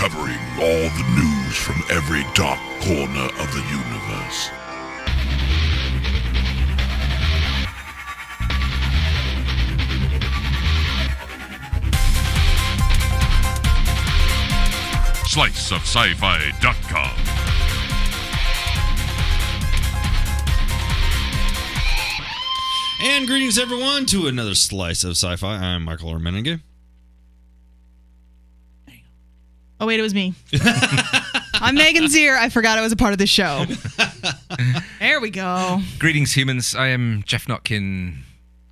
covering all the news from every dark corner of the universe. SliceofSciFi.com. And greetings, everyone, to another Slice of Sci-Fi. I'm Michael Armenenge. Oh, wait, it was me. I'm Megan Zier. I forgot I was a part of the show. There we go. Greetings, humans. I am Geoff Notkin,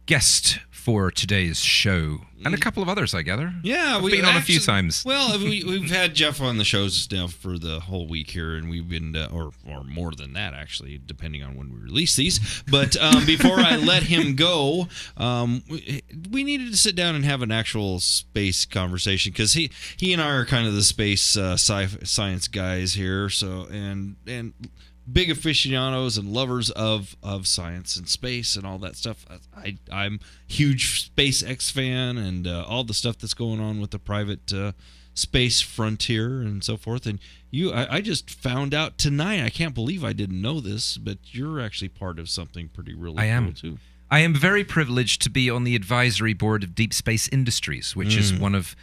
guest for today's show. And a couple of others, I gather. Yeah, we've been on a few times. Well, we've had Geoff on the shows now for the whole week here, and we've been, or more than that, actually, depending on when we release these. But before I let him go, we needed to sit down and have an actual space conversation, because he and I are kind of the space science guys here. So and big aficionados and lovers of science and space and all that stuff. I'm huge SpaceX fan, and all the stuff that's going on with the private space frontier and so forth. And I just found out tonight, I can't believe I didn't know this, but you're actually part of something pretty really cool too. I am very privileged to be on the advisory board of Deep Space Industries, which is one of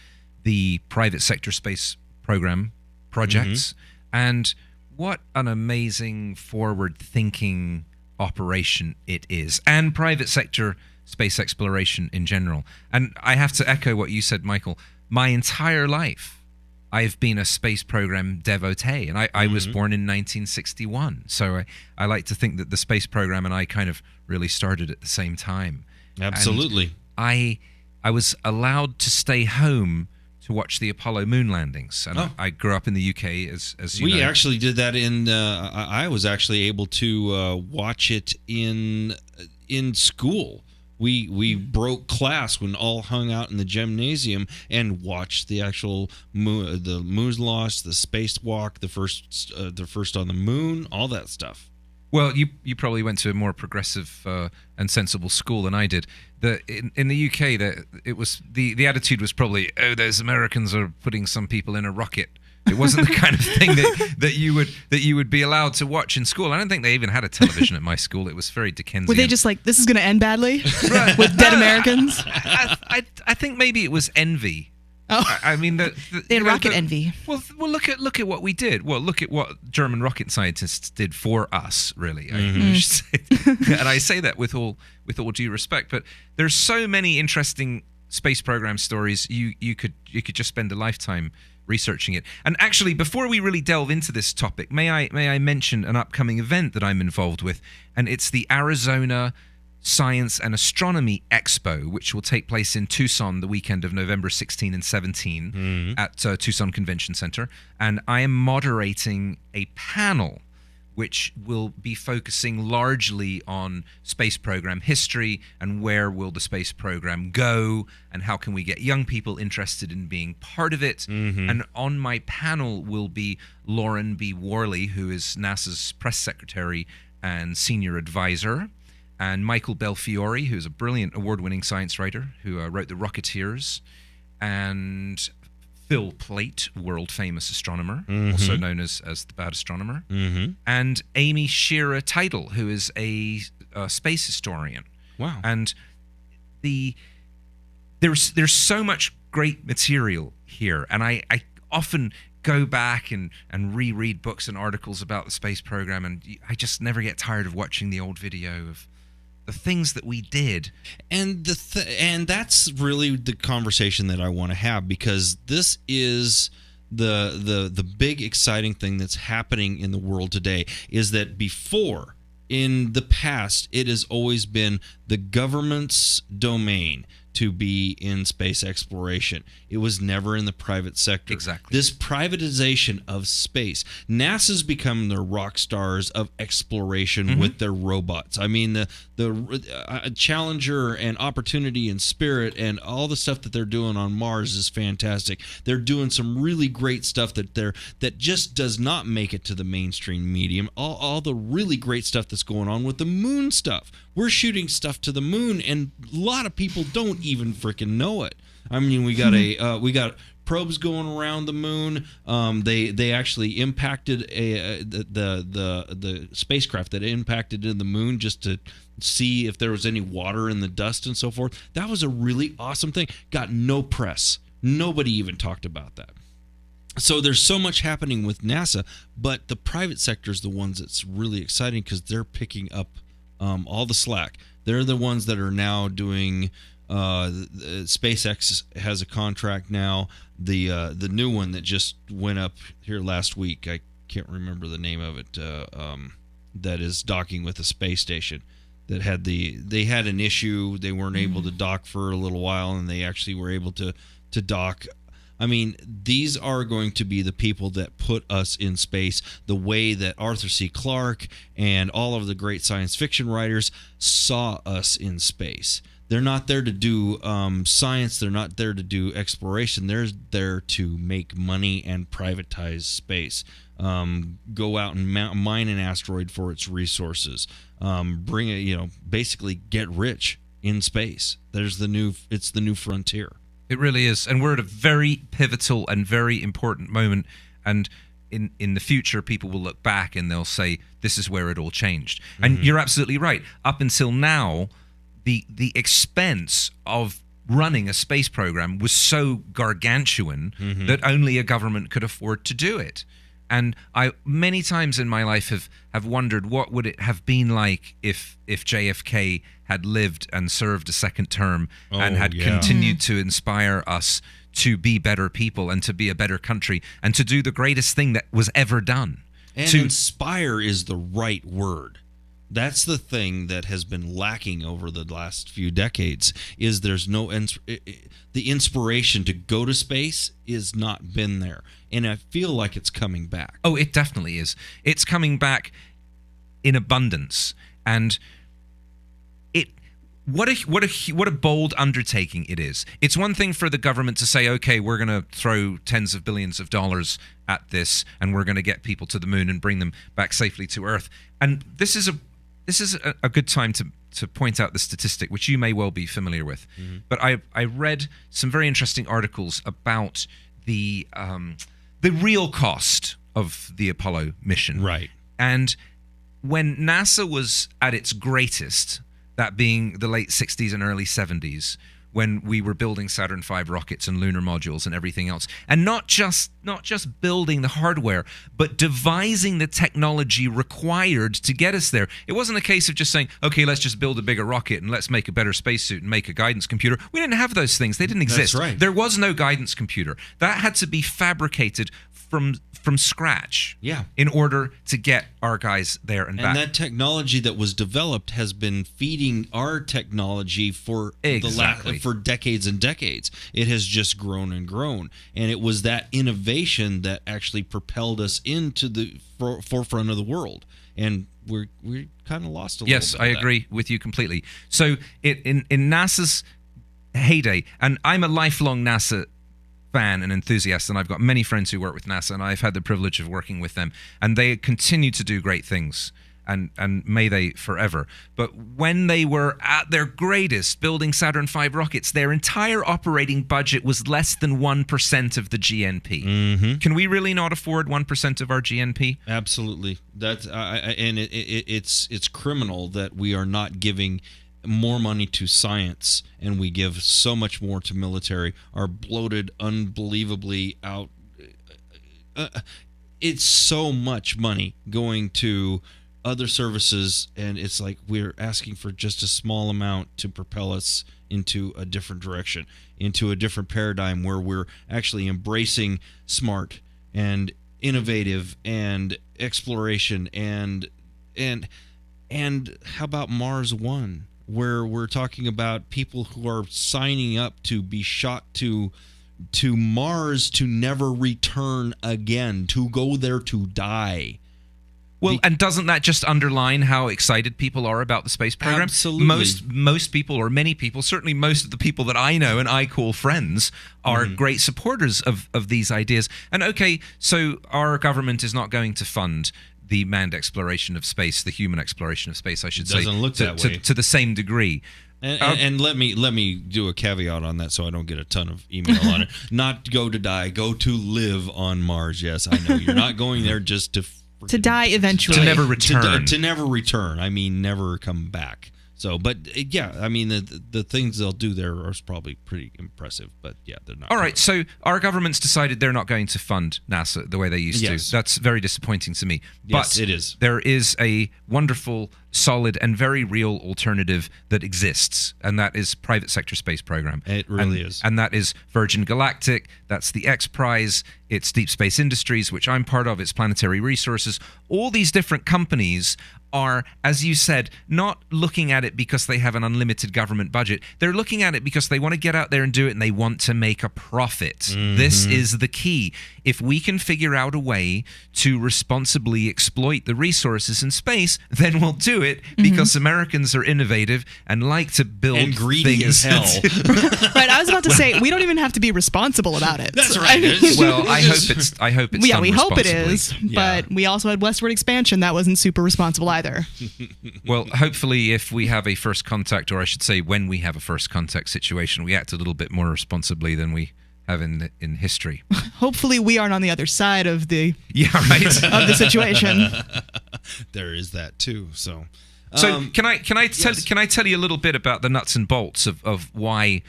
the private sector space program projects. And what an amazing forward-thinking operation it is, and private sector space exploration in general. And I have to echo what you said, Michael. My entire life, I've been a space program devotee, and I was born in 1961. So I like to think that the space program and I kind of really started at the same time. Absolutely. And I was allowed to stay home to watch the Apollo moon landings, and I grew up in the UK, as you know. We actually did that in. I was actually able to watch it in school. We broke class when all hung out in the gymnasium and watched the actual moon, the moon launch, the spacewalk, the first on the moon, all that stuff. Well, you probably went to a more progressive and sensible school than I did. In the UK, it was the attitude was probably, oh, those Americans are putting some people in a rocket. It wasn't the kind of thing that you would be allowed to watch in school. I don't think they even had a television at my school. It was very Dickensian. Were they just like, this is going to end badly with dead Americans? I think maybe it was envy. Oh, I mean, they had rocket envy. Well, look at what we did. Well, look at what German rocket scientists did for us, really. I should say. And I say that with all due respect. But there's so many interesting space program stories. You could just spend a lifetime researching it. And actually, before we really delve into this topic, may I mention an upcoming event that I'm involved with, and it's the Arizona Science and Astronomy Expo, which will take place in Tucson the weekend of November 16 and 17 at Tucson Convention Center. And I am moderating a panel which will be focusing largely on space program history and where will the space program go and how can we get young people interested in being part of it. And on my panel will be Lauren B. Worley, who is NASA's press secretary and senior advisor, and Michael Belfiore, who's a brilliant award-winning science writer who wrote The Rocketeers, and Phil Plait, world-famous astronomer, also known as the Bad Astronomer, and Amy Shearer Tidal, who is a space historian. Wow. And there's so much great material here, and I often go back and reread books and articles about the space program, and I just never get tired of watching the old video of the things that we did. And and that's really the conversation that I want to have, because this is the big exciting thing that's happening in the world today, is that before, in the past, it has always been the government's domain to be in space exploration. It was never in the private sector. Exactly. This privatization of space. NASA's become the rock stars of exploration with their robots. I mean, the Challenger and Opportunity and Spirit and all the stuff that they're doing on Mars is fantastic. They're doing some really great stuff that just does not make it to the mainstream medium. All the really great stuff that's going on with the moon stuff. We're shooting stuff to the moon, and a lot of people don't even freaking know it. I mean, we got probes going around the moon. They actually impacted the spacecraft that impacted in the moon just to see if there was any water in the dust and so forth. That was a really awesome thing. Got no press. Nobody even talked about that. So there's so much happening with NASA, but the private sector is the ones that's really exciting because they're picking up all the slack. They're the ones that are now doing. SpaceX has a contract now. The new one that just went up here last week. I can't remember the name of it. That is docking with a space station. They had an issue. They weren't able to dock for a little while, and they actually were able to dock. I mean, these are going to be the people that put us in space the way that Arthur C. Clarke and all of the great science fiction writers saw us in space. They're not there to do science. They're not there to do exploration. They're there to make money and privatize space. Go out and mine an asteroid for its resources. Bring it, basically get rich in space. It's the new frontier. It really is. And we're at a very pivotal and very important moment. And in the future, people will look back and they'll say, this is where it all changed. And you're absolutely right. Up until now, the expense of running a space program was so gargantuan that only a government could afford to do it. And I many times in my life have wondered what would it have been like if JFK had lived and served a second term and had continued to inspire us to be better people and to be a better country and to do the greatest thing that was ever done. And inspire is the right word. That's the thing that has been lacking over the last few decades is there's no the inspiration to go to space is not been there. And I feel like it's coming back. Oh, it definitely is. It's coming back in abundance. And what a bold undertaking it is. It's one thing for the government to say, okay, we're going to throw tens of billions of dollars at this and we're going to get people to the moon and bring them back safely to Earth. And this is a good time to point out the statistic, which you may well be familiar with. But I read some very interesting articles about the real cost of the Apollo mission. Right. And when NASA was at its greatest, that being the late 60s and early 70s, when we were building Saturn V rockets and lunar modules and everything else, and not just building the hardware, but devising the technology required to get us there. It wasn't a case of just saying, okay, let's just build a bigger rocket and let's make a better spacesuit and make a guidance computer. We didn't have those things. They didn't exist. That's right. There was no guidance computer. That had to be fabricated from scratch, in order to get our guys there and back. And that technology that was developed has been feeding our technology for for decades and decades. It has just grown and grown, and it was that innovation that actually propelled us into the forefront of the world. And we're kind of lost a little bit. Yes, I agree with you completely. So in NASA's heyday, and I'm a lifelong NASA fan and enthusiast, and I've got many friends who work with NASA, and I've had the privilege of working with them, and they continue to do great things, and may they forever. But when they were at their greatest, building Saturn V rockets, their entire operating budget was less than 1% of the GNP. Can we really not afford 1% of our GNP? Absolutely. That's and it's criminal that we are not giving more money to science and we give so much more to military. Our bloated, unbelievably out. It's so much money going to other services, and it's like we're asking for just a small amount to propel us into a different direction, into a different paradigm where we're actually embracing smart and innovative and exploration and how about Mars One, where we're talking about people who are signing up to be shot to Mars to never return again, to go there to die. Well, and doesn't that just underline how excited people are about the space program? Absolutely. Most people, or many people, certainly most of the people that I know and I call friends, are great supporters of these ideas. And okay, so our government is not going to fund the manned exploration of space, the human exploration of space, I should say. Doesn't look that way. To the same degree. And let me do a caveat on that so I don't get a ton of email on it. Not go to die, go to live on Mars. Yes, I know you're not going there just to die eventually. To never return. To never return. I mean, never come back. So, but yeah, I mean, the things they'll do there are probably pretty impressive. But yeah, they're not. All right, so our government's decided they're not going to fund NASA the way they used to. That's very disappointing to me. Yes, but it is. There is a wonderful, solid, and very real alternative that exists, and that is private sector space program. It really is. And that is Virgin Galactic. That's the X Prize. It's Deep Space Industries, which I'm part of. It's Planetary Resources. All these different companies are, as you said, not looking at it because they have an unlimited government budget. They're looking at it because they want to get out there and do it, and they want to make a profit. Mm-hmm. This is the key. If we can figure out a way to responsibly exploit the resources in space, then we'll do it, because Americans are innovative and like to build and greedy things. as hell. Right, I was about to say, we don't even have to be responsible about it. That's right. Well, I hope it's yeah, done we hope it responsibly. is, Yeah. but we also had westward expansion. That wasn't super responsible either. Well, hopefully if we have a first contact, or I should say when we have a first contact situation, we act a little bit more responsibly than we have in history. Hopefully we aren't on the other side of the Yeah, right. of the situation. There is that too. So Can I tell you a little bit about the nuts and bolts of why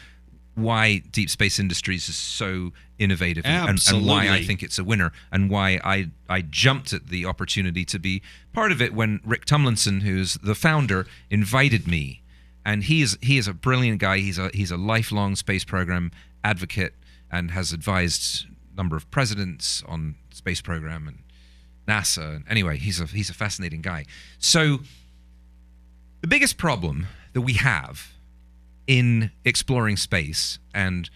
Deep Space Industries is so innovative and why I think it's a winner, and why I jumped at the opportunity to be part of it when Rick Tumlinson, who's the founder, invited me. And he is a brilliant guy. He's a lifelong space program advocate and has advised a number of presidents on space program and NASA. Anyway, he's a fascinating guy. So the biggest problem that we have in exploring space and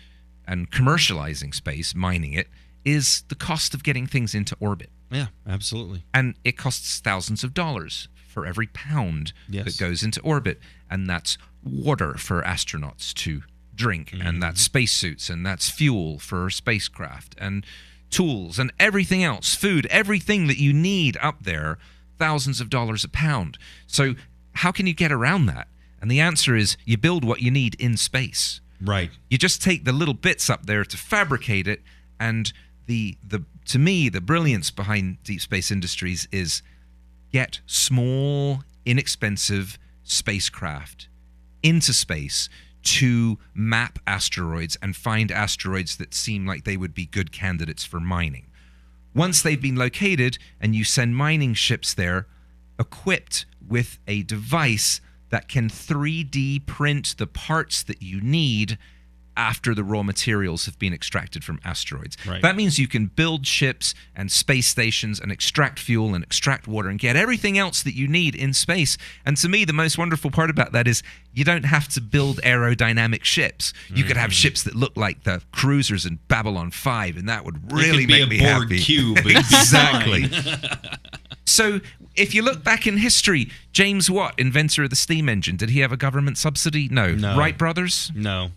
commercializing space, mining it, is the cost of getting things into orbit. yeah, absolutely. And it costs thousands of dollars for every pound that goes into orbit. And that's water for astronauts to drink, and that's spacesuits, and that's fuel for spacecraft, and tools, and everything else, food, everything that you need up there, thousands of dollars a pound. So how can you get around that? And the answer is you build what you need in space. Right. You just take the little bits up there to fabricate it. And to me, the brilliance behind Deep Space Industries is get small, inexpensive spacecraft into space to map asteroids and find asteroids that seem like they would be good candidates for mining. Once they've been located, and you send mining ships there equipped with a device that can 3D print the parts that you need after the raw materials have been extracted from asteroids. Right. That means you can build ships and space stations and extract fuel and extract water and get everything else that you need in space. And to me, the most wonderful part about that is you don't have to build aerodynamic ships. You could have ships that look like the cruisers in Babylon 5, and that would really make me Borg happy. cube. Exactly. So if you look back in history, James Watt, inventor of the steam engine, did he have a government subsidy? No. Wright brothers? No.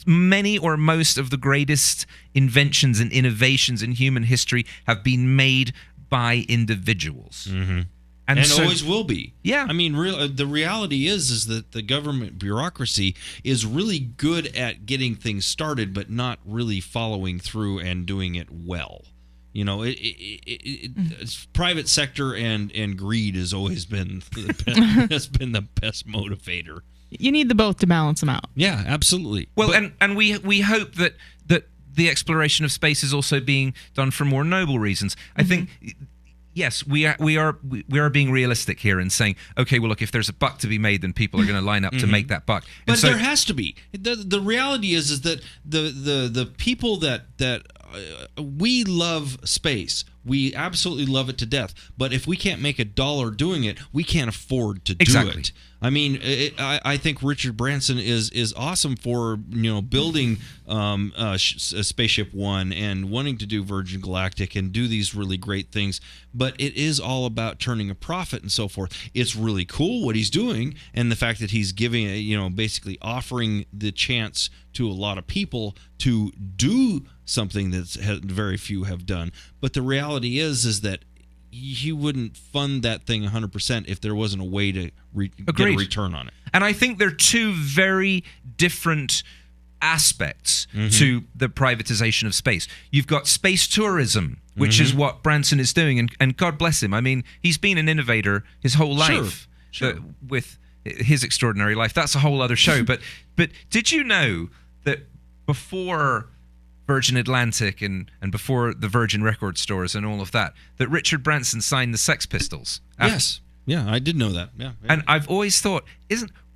Many or most of the greatest inventions and innovations in human history have been made by individuals. Mm-hmm. And so, always will be. Yeah. I mean, the reality is that the government bureaucracy is really good at getting things started, but not really following through and doing it well. You know, it's private sector and greed has always been the best motivator. You need the both to balance them out. Yeah, absolutely. Well, and we hope that the exploration of space is also being done for more noble reasons. I think, yes, we are being realistic here and saying, okay, well, look, if there's a buck to be made, then people are going to line up to make that buck. And but there has to be. The reality is that the people that we love space. We absolutely love it to death. But if we can't make $1 doing it, we can't afford to do it. I mean, I think Richard Branson is awesome for building Spaceship One and wanting to do Virgin Galactic and do these really great things. But it is all about turning a profit and so forth. It's really cool what he's doing, and the fact that he's giving basically offering the chance to a lot of people to do something that very few have done. But the reality is that he wouldn't fund that thing 100% if there wasn't a way to get a return on it. And I think they're two very different aspects to the privatization of space. You've got space tourism, which is what Branson is doing, and God bless him. I mean, he's been an innovator his whole life. Sure. With his extraordinary life. That's a whole other show. But did you know that before Virgin Atlantic and before the Virgin Record stores and all of that Richard Branson signed the Sex Pistols? Yes. Yeah, I did know that. Yeah. And I've always thought,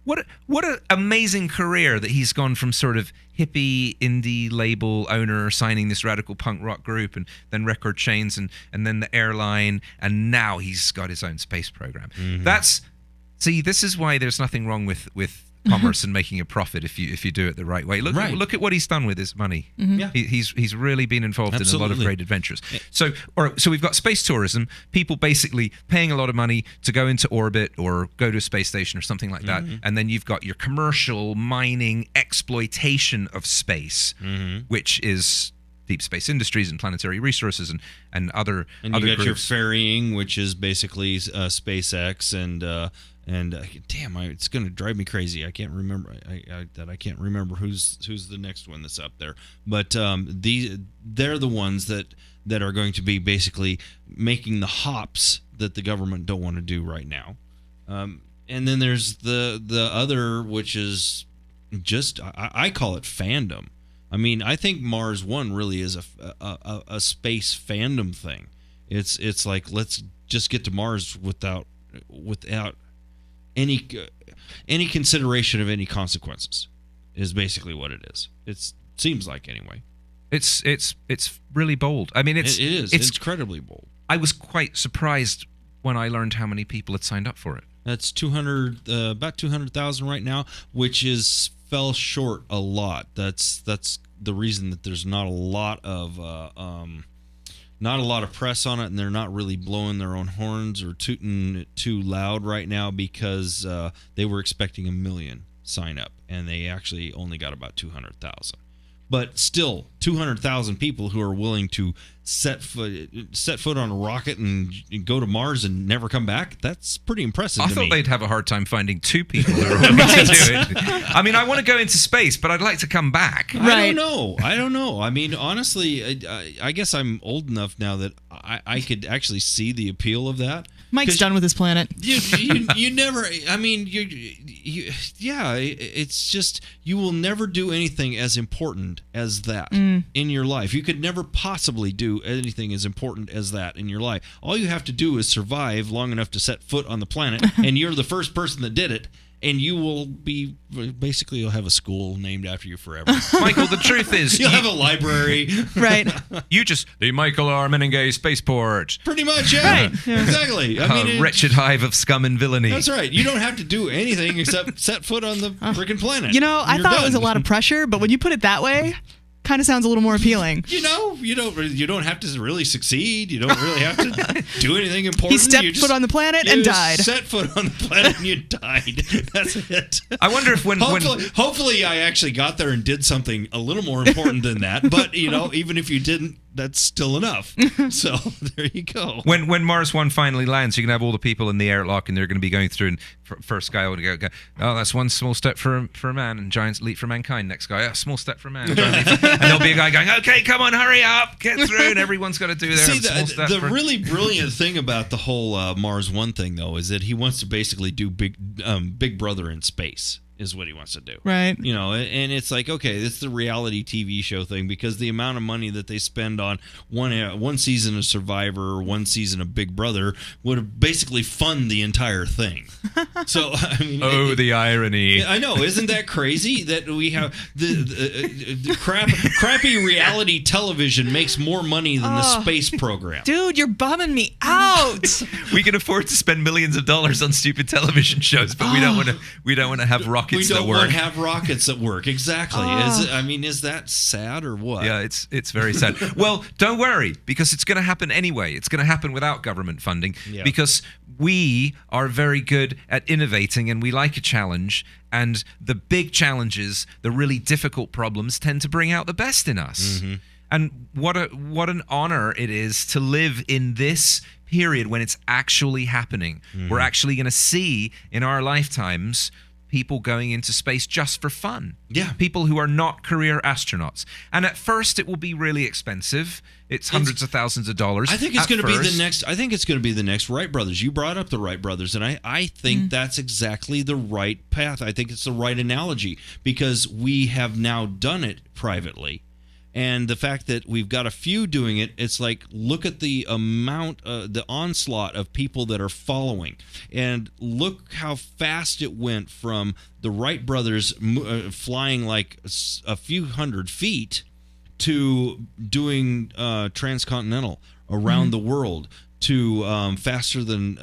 what an amazing career that he's gone from sort of hippie indie label owner signing this radical punk rock group and then record chains and then the airline, and now he's got his own space program. This is why there's nothing wrong with commerce and making a profit if you do it the right way. Look at what he's done with his money. Yeah. He's really been involved in a lot of great adventures. So we've got space tourism, people basically paying a lot of money to go into orbit or go to a space station or something like that. And then you've got your commercial mining exploitation of space, which is Deep Space Industries and Planetary Resources and other you other got groups. your ferrying, which is basically SpaceX and damn, it's going to drive me crazy. I can't remember. I can't remember who's the next one that's up there. But they're the ones that are going to be basically making the hops that the government don't want to do right now. And then there's the other, which is just I call it fandom. I mean, I think Mars One really is a space fandom thing. It's like, let's just get to Mars without any consideration of any consequences, is basically what it is. It seems like, anyway. It's really bold. I mean, it is. It's incredibly bold. I was quite surprised when I learned how many people had signed up for it. That's about 200,000 right now, which fell short a lot. That's the reason that there's not a lot of press on it, and they're not really blowing their own horns or tooting it too loud right now, because they were expecting 1 million sign up, and they actually only got about 200,000. But still, 200,000 people who are willing to set foot on a rocket and go to Mars and never come back, that's pretty impressive. I thought they'd have a hard time finding 2 people who are willing to do it. I mean, I want to go into space, but I'd like to come back. I don't know. I mean, honestly, I guess I'm old enough now that I could actually see the appeal of that. Mike's done with his planet. You never. I mean, it's just, you will never do anything as important as that in your life. You could never possibly do anything as important as that in your life. All you have to do is survive long enough to set foot on the planet, and you're the first person that did it. And you will be, basically, you'll have a school named after you forever. Michael, the truth is, you'll have a library. Right. You just, the Michael R. Menengue Spaceport. Pretty much, yeah. Right. Yeah. Exactly. I mean, wretched hive of scum and villainy. That's right. You don't have to do anything except set foot on the freaking planet. I thought it was a lot of pressure, but when you put it that way, kind of sounds a little more appealing. You don't have to really succeed. You don't really have to do anything important. He stepped foot on the planet and died. Set foot on the planet and you died. That's it. I wonder if hopefully I actually got there and did something a little more important than that. But even if you didn't, that's still enough. So there you go. When Mars One finally lands, you can have all the people in the airlock, and they're going to be going through, and first guy will go, oh, that's one small step for a man, and giant leap for mankind. Next guy, a small step for man. And there'll be a guy going, okay, come on, hurry up, get through, and everyone's got to do their small step. The really brilliant thing about the whole Mars One thing, though, is that he wants to basically do Big Brother in space. Is what he wants to do. Right. And it's like, okay, it's the reality TV show thing, because the amount of money that they spend on one season of Survivor or one season of Big Brother would basically fund the entire thing. So, I mean... the irony. I know. Isn't that crazy that we have the crappy reality television makes more money than the space program? Dude, you're bumming me out. We can afford to spend millions of dollars on stupid television shows, but we don't want to have rockets. We don't want to have rockets that work. Exactly. Is that sad or what? Yeah, it's very sad. Well, don't worry, because it's going to happen anyway. It's going to happen without government funding, because we are very good at innovating, and we like a challenge. And the big challenges, the really difficult problems, tend to bring out the best in us. And what an honor it is to live in this period when it's actually happening. We're actually going to see in our lifetimes people going into space just for fun. Yeah. People who are not career astronauts. And at first it will be really expensive. It's hundreds of thousands of dollars. I think it's going to be the next. I think it's going to be the next Wright brothers. You brought up the Wright brothers, and I think that's exactly the right path. I think it's the right analogy because we have now done it privately. And the fact that we've got a few doing it, it's like, look at the amount, the onslaught of people that are following. And look how fast it went from the Wright brothers flying like a few hundred feet to doing transcontinental around the world to faster than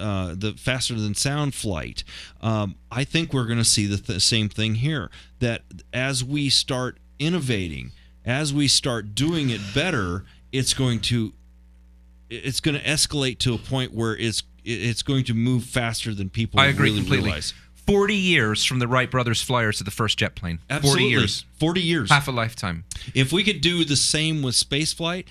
sound flight. I think we're going to see the same thing here, that as we start innovating, as we start doing it better, it's going to escalate to a point where it's going to move faster than people agree really completely. realize. 40 years from the Wright brothers flyers to the first jet plane. Absolutely. 40 years. 40 years. Half a lifetime. If we could do the same with spaceflight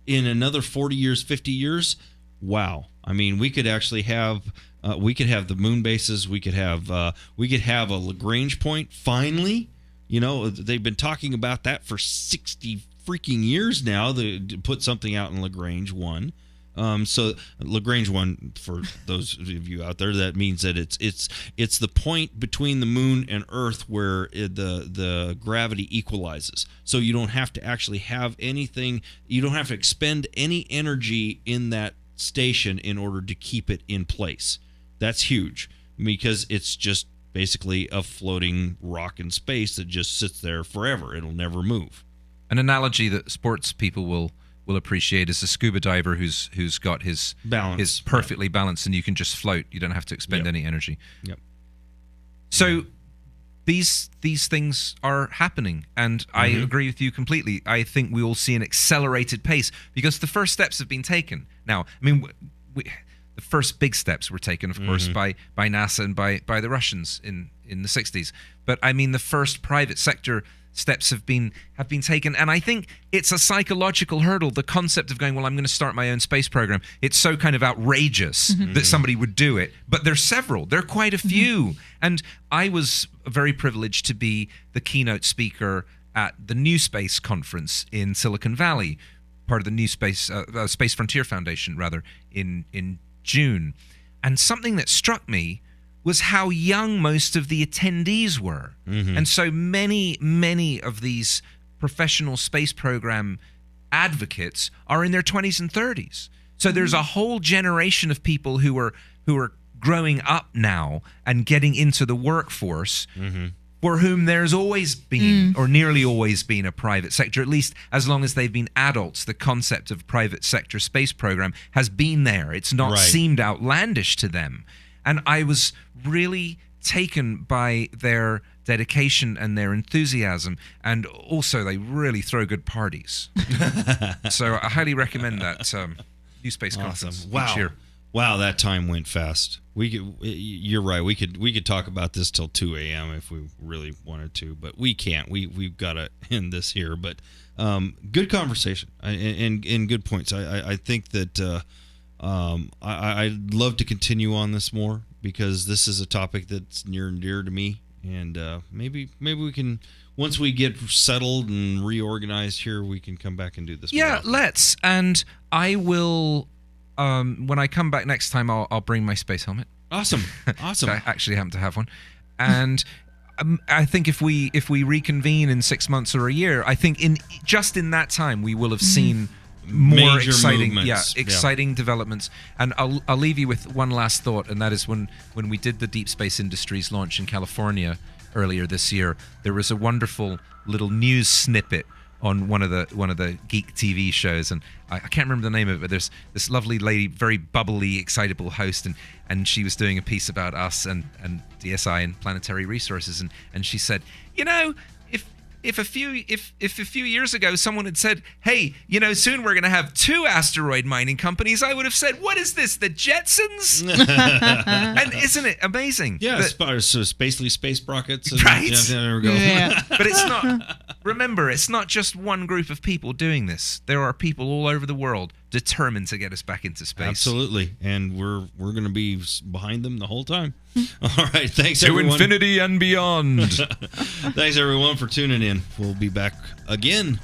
in another 40 years, 50 years, wow. I mean, we could actually have the moon bases. We could have a Lagrange point finally. You know, they've been talking about that for 60 freaking years now. To put something out in Lagrange 1. So Lagrange 1, for those of you out there, that means that it's the point between the moon and Earth where the gravity equalizes. So you don't have to actually have anything. You don't have to expend any energy in that station in order to keep it in place. That's huge because it's just basically a floating rock in space that just sits there forever. It'll never move. An analogy that sports people will appreciate is a scuba diver who's got his balance, his perfectly balanced, and you can just float. You don't have to expend any energy. Yep. So these things are happening, and I agree with you completely. I think we will see an accelerated pace because the first steps have been taken. Now, I mean, the first big steps were taken, of course, by NASA and by the Russians in the 60s. But I mean, the first private sector steps have been taken, and I think it's a psychological hurdle. The concept of going, well, I'm going to start my own space program. It's so kind of outrageous that somebody would do it. But there's several. There are quite a few. And I was very privileged to be the keynote speaker at the New Space conference in Silicon Valley, part of the New Space Space Frontier Foundation, rather, in June. And something that struck me was how young most of the attendees were. And so many of these professional space program advocates are in their 20s and 30s. So there's a whole generation of people who are growing up now and getting into the workforce for whom there's always been, or nearly always been, a private sector, at least as long as they've been adults. The concept of private sector space program has been there. It's not seemed outlandish to them. And I was really taken by their dedication and their enthusiasm. And also, they really throw good parties. So I highly recommend that New Space Conference each year. Wow, that time went fast. You're right. We could talk about this till 2 a.m. if we really wanted to, but we can't. We've got to end this here. But good conversation and good points. I think that I'd love to continue on this more because this is a topic that's near and dear to me. And maybe we can, once we get settled and reorganized here, we can come back and do this. Yeah, let's. And I will. When I come back next time, I'll bring my space helmet. Awesome. I actually happen to have one, and I think if we reconvene in 6 months or a year, I think in that time we will have seen more major exciting developments. And I'll leave you with one last thought, and that is when we did the Deep Space Industries launch in California earlier this year, there was a wonderful little news snippet on one of the geek TV shows, and I can't remember the name of it, but there's this lovely lady, very bubbly, excitable host, and she was doing a piece about us and DSI and planetary resources, and she said, you know, if a few years ago someone had said, "Hey, soon we're going to have 2 asteroid mining companies," I would have said, "What is this? The Jetsons?" And isn't it amazing? Yeah, so space rockets. Right. Yeah, there we go. Yeah. But it's not. Remember, it's not just one group of people doing this. There are people all over the world determined to get us back into space. Absolutely, and we're going to be behind them the whole time. All right, thanks To everyone. infinity and beyond. Thanks everyone for tuning in. We'll be back again